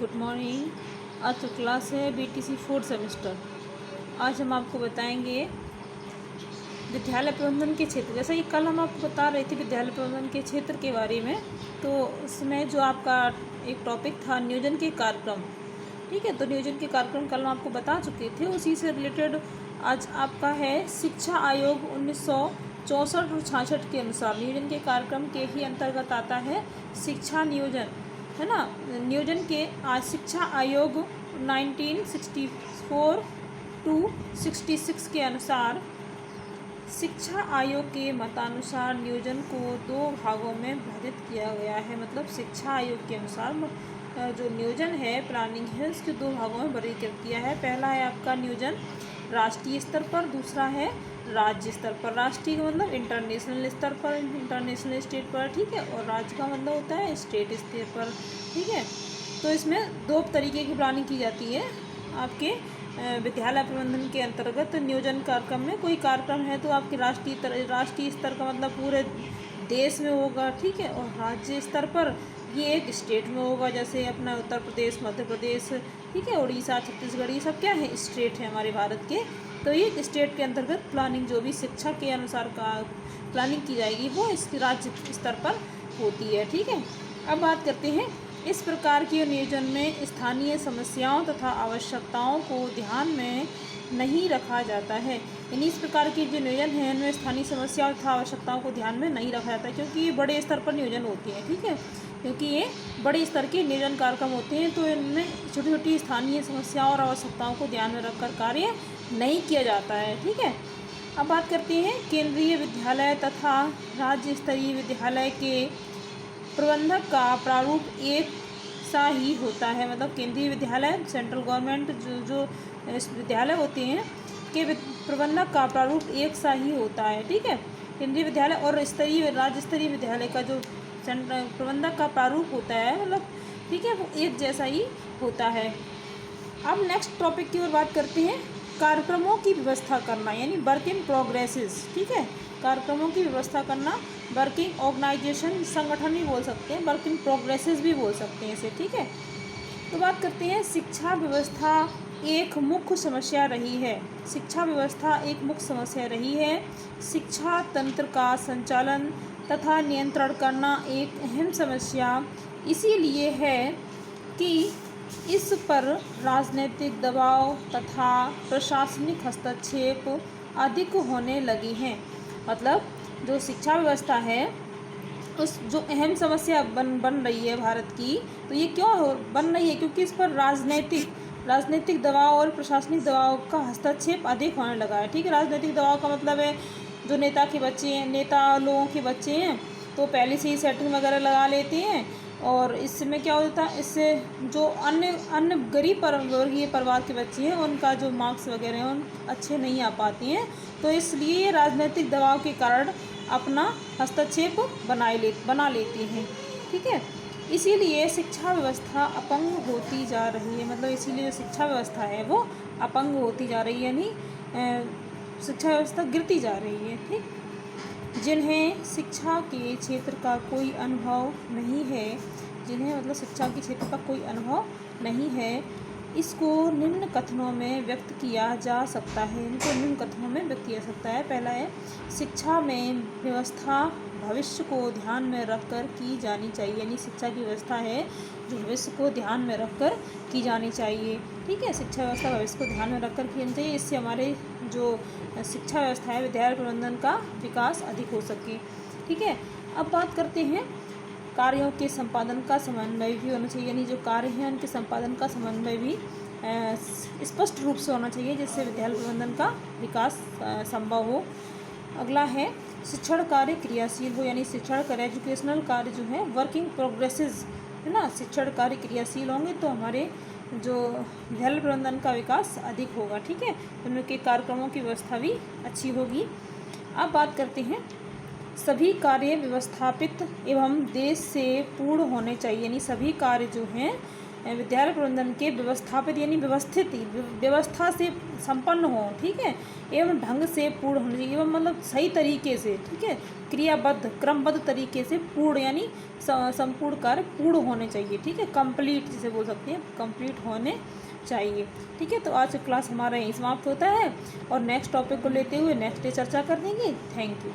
Good morning. आज तो class है बीटीसी फोर्थ सेमेस्टर। आज हम आपको बताएंगे विद्यालय प्रबंधन के क्षेत्र। जैसा कि कल हम आपको बता रहे थे विद्यालय प्रबंधन के क्षेत्र के बारे में, तो उसमें जो आपका एक टॉपिक था नियोजन के कार्यक्रम। ठीक है, तो नियोजन के कार्यक्रम कल हम आपको बता चुके थे। उसी से रिलेटेड आज आपका है शिक्षा आयोग 1964 और 66 के अनुसार नियोजन के कार्यक्रम के ही अंतर्गत आता है शिक्षा नियोजन, है ना। नियोजन के शिक्षा आयोग 1964 टू 66 के अनुसार शिक्षा आयोग के मतानुसार नियोजन को दो भागों में विभाजित किया गया है। मतलब शिक्षा आयोग के अनुसार जो नियोजन है, प्लानिंग है, उसके दो भागों में वर्गीकृत किया है। पहला है आपका नियोजन राष्ट्रीय स्तर पर, दूसरा है राज्य स्तर पर। राष्ट्रीय का मतलब इंटरनेशनल स्तर पर, इंटरनेशनल स्टेट पर, ठीक है, और राज्य का मतलब होता है स्टेट स्तर पर, ठीक है। तो इसमें दो तरीके की प्लानिंग की जाती है आपके विद्यालय प्रबंधन के अंतर्गत। नियोजन कार्यक्रम में कोई कार्यक्रम है तो आपके राष्ट्रीय स्तर का मतलब पूरे देश में होगा, ठीक है, और राज्य स्तर पर ये एक स्टेट में होगा, जैसे अपना उत्तर प्रदेश, मध्य प्रदेश, ठीक है, उड़ीसा, छत्तीसगढ़, ये सब क्या है, स्टेट है हमारे भारत के। तो ये स्टेट के अंतर्गत प्लानिंग जो भी शिक्षा के अनुसार का प्लानिंग की जाएगी वो इस राज्य स्तर पर होती है, ठीक है। अब बात करते हैं इस प्रकार के नियोजन में स्थानीय समस्याओं तथा आवश्यकताओं को ध्यान में नहीं रखा जाता है। यानी इस प्रकार की जो नियोजन है इनमें स्थानीय समस्याओं तथा आवश्यकताओं को ध्यान में नहीं रखा जाता है, क्योंकि ये बड़े स्तर पर नियोजन होती है, ठीक है, क्योंकि ये बड़े स्तर के नियोजन कार्यक्रम होते हैं। तो इनमें छोटी छोटी स्थानीय समस्याओं और आवश्यकताओं को ध्यान में रखकर कार्य नहीं किया जाता है, ठीक है। अब बात करते हैं केंद्रीय विद्यालय तथा राज्य स्तरीय विद्यालय के प्रबंधक का प्रारूप एक सा ही होता है। मतलब केंद्रीय विद्यालय, सेंट्रल गवर्नमेंट जो विद्यालय होते हैं के प्रबंधक का प्रारूप एक सा ही होता है, ठीक है। केंद्रीय विद्यालय और राज्य स्तरीय विद्यालय का जो प्रबंधक का प्रारूप होता है, मतलब ठीक है, वो एक जैसा ही होता है। अब नेक्स्ट टॉपिक की ओर बात करते हैं कार्यक्रमों की व्यवस्था करना, यानी वर्क इन प्रोग्रेसेस, ठीक है। कार्यक्रमों की व्यवस्था करना, वर्किंग ऑर्गेनाइजेशन, संगठन भी बोल सकते हैं, वर्क इन प्रोग्रेसेस भी बोल सकते हैं इसे, ठीक है। तो बात करते हैं शिक्षा व्यवस्था एक मुख्य समस्या रही है। शिक्षा व्यवस्था एक मुख्य समस्या रही है। शिक्षा तंत्र का संचालन तथा नियंत्रण करना एक अहम समस्या इसीलिए है कि इस पर राजनीतिक दबाव तथा प्रशासनिक हस्तक्षेप अधिक होने लगी हैं। मतलब जो शिक्षा व्यवस्था है उस जो अहम समस्या बन रही है भारत की, तो ये क्यों बन रही है, क्योंकि इस पर राजनीतिक दबाव और प्रशासनिक दबाव का हस्तक्षेप अधिक होने लगा है, ठीक है। राजनीतिक दबाव का मतलब है जो नेता लोगों के बच्चे हैं तो पहले से ही सेटिंग वगैरह लगा लेते हैं, और इसमें क्या होता है, इससे जो अन्य गरीब वर्गीय परिवार के बच्चे हैं उनका जो मार्क्स वगैरह हैं उन अच्छे नहीं आ पाते हैं, तो इसलिए ये राजनीतिक दबाव के कारण अपना हस्तक्षेप बना लेती हैं, ठीक है। इसीलिए शिक्षा व्यवस्था अपंग होती जा रही है। मतलब इसीलिए जो शिक्षा व्यवस्था है वो अपंग होती जा रही है, यानी शिक्षा व्यवस्था गिरती जा रही है, ठीक। जिन्हें शिक्षा के क्षेत्र का कोई अनुभव नहीं है, जिन्हें मतलब शिक्षा के क्षेत्र का कोई अनुभव नहीं है, इसको निम्न कथनों में व्यक्त किया जा सकता है। इनको निम्न कथनों में व्यक्त किया जा सकता है। पहला है शिक्षा में व्यवस्था भविष्य को ध्यान में रखकर की जानी चाहिए, यानी शिक्षा की व्यवस्था है जो भविष्य को ध्यान में रखकर की जानी चाहिए, ठीक है। शिक्षा व्यवस्था भविष्य को ध्यान में रखकर की जानी चाहिए, इससे हमारे जो शिक्षा व्यवस्था है, विद्यालय प्रबंधन का विकास अधिक हो सके, ठीक है। अब बात करते हैं कार्यों के संपादन का समन्वय भी होना चाहिए, यानी जो कार्य हैं उनके संपादन का समन्वय भी स्पष्ट रूप से होना चाहिए, जिससे विद्यालय प्रबंधन का विकास संभव हो। अगला है शिक्षण कार्य क्रियाशील हो, यानी शिक्षण कार्य एजुकेशनल कार्य जो है वर्किंग प्रोग्रेसेस, है ना। शिक्षण कार्य क्रियाशील होंगे तो हमारे जो विद्यालय प्रबंधन का विकास अधिक होगा, ठीक है। उनके कार्यक्रमों की व्यवस्था भी अच्छी होगी। अब बात करते हैं सभी कार्य व्यवस्थापित एवं देश से पूर्ण होने चाहिए, यानी सभी कार्य जो हैं विद्यालय प्रबंधन के व्यवस्थापित यानी व्यवस्थित व्यवस्था से संपन्न हो, ठीक है, एवं ढंग से पूर्ण होने चाहिए, एवं मतलब सही तरीके से, ठीक है, क्रियाबद्ध क्रमबद्ध तरीके से पूर्ण यानी संपूर्ण कार्य पूर्ण होने चाहिए, ठीक है, कंप्लीट जिसे बोल सकते हैं, कंप्लीट होने चाहिए, ठीक है। तो आज का क्लास हमारा यहीं समाप्त होता है और नेक्स्ट टॉपिक को लेते हुए नेक्स्ट डे चर्चा कर देंगे। Thank you.